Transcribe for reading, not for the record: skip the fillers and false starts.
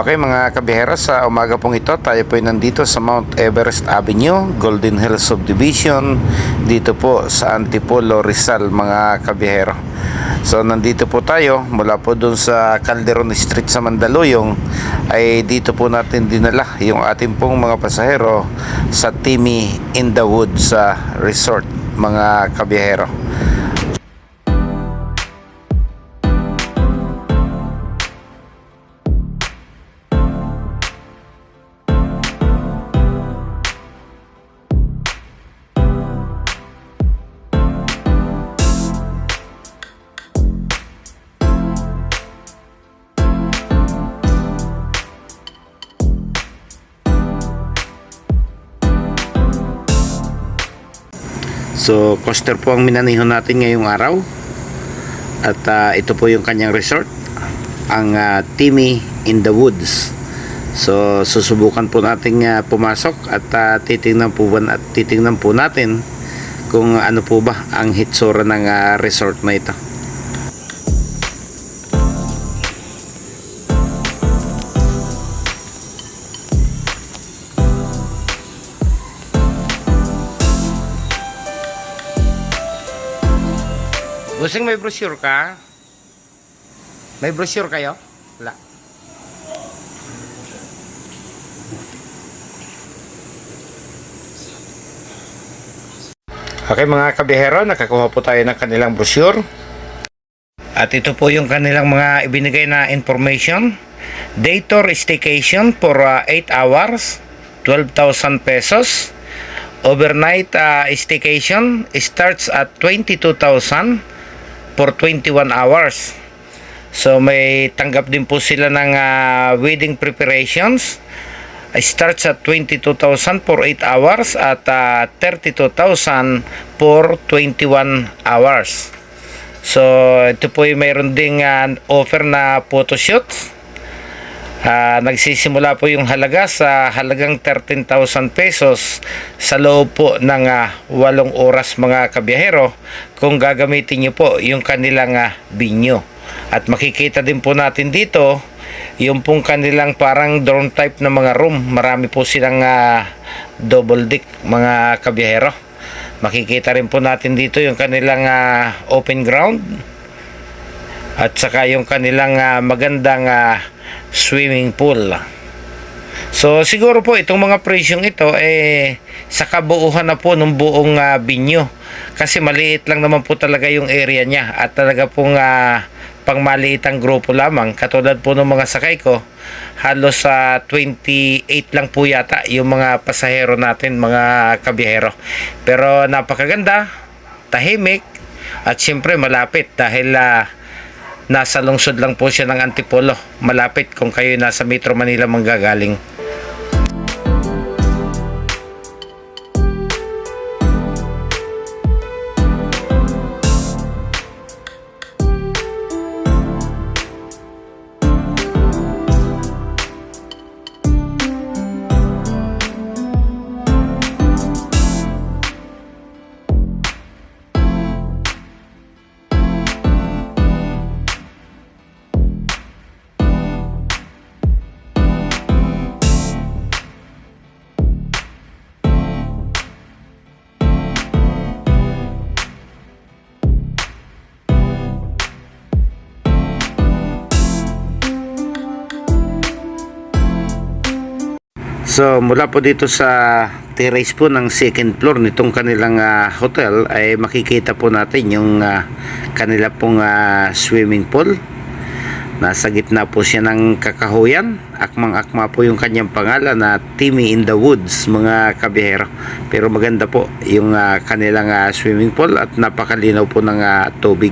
Okay mga kabihero, sa umaga pong ito tayo po ay nandito sa Mount Everest Avenue, Golden Hills Subdivision, dito po sa Antipolo, Rizal mga kabihero. So nandito po tayo mula po dun sa Calderon Street sa Mandaluyong, ay dito po natin dinala yung ating pong mga pasahero sa Timmy in the Woods Resort mga kabihero. So, coaster po ang minanihon natin ngayong araw. At ito po yung kanyang resort, ang Timmy in the Woods. So, susubukan po natin pumasok at titingnan po natin kung ano po ba ang hitsura ng resort na ito. Busing, may brochure ka? May brochure kayo? Wala. Okay mga kabihero, nakakuha po tayo ng kanilang brochure. At ito po yung kanilang mga ibinigay na information. Day tour staycation for 8 hours, 12,000 pesos. Overnight staycation starts at 22,000 for 21 hours. So may tanggap din po sila ng wedding preparations. Starts at 22,000 for 8 hours at 32,000 for 21 hours. So ito po yung mayroon ding offer na photoshoot. Nagsisimula po yung halaga sa halagang 13,000 pesos sa loob po ng 8 oras mga kabiyahero kung gagamitin nyo po yung kanilang binyo. At makikita din po natin dito yung pong kanilang parang dorm type na mga room. Marami po silang double deck mga kabiyahero. Makikita rin po natin dito yung kanilang open ground at saka yung kanilang magandang swimming pool. So siguro po itong mga presyong ito sa kabuuhan na po ng buong binyo, kasi maliit lang naman po talaga yung area niya at talaga pong pangmaliitang grupo lamang. Katulad po ng mga sakay ko, halos 28 lang po yata yung mga pasahero natin mga kabiyahero. Pero napakaganda, tahimik at siyempre malapit dahil nasa lungsod lang po siya ng Antipolo. Malapit kung kayo nasa Metro Manila manggagaling. So mula po dito sa terrace po ng second floor nitong kanilang hotel ay makikita po natin yung kanila pong swimming pool. Nasa gitna po siya ng kakahuyan. Akmang-akma po yung kanyang pangalan na Timmy in the Woods mga kabihero. Pero maganda po yung kanilang swimming pool at napakalinaw po ng tubig.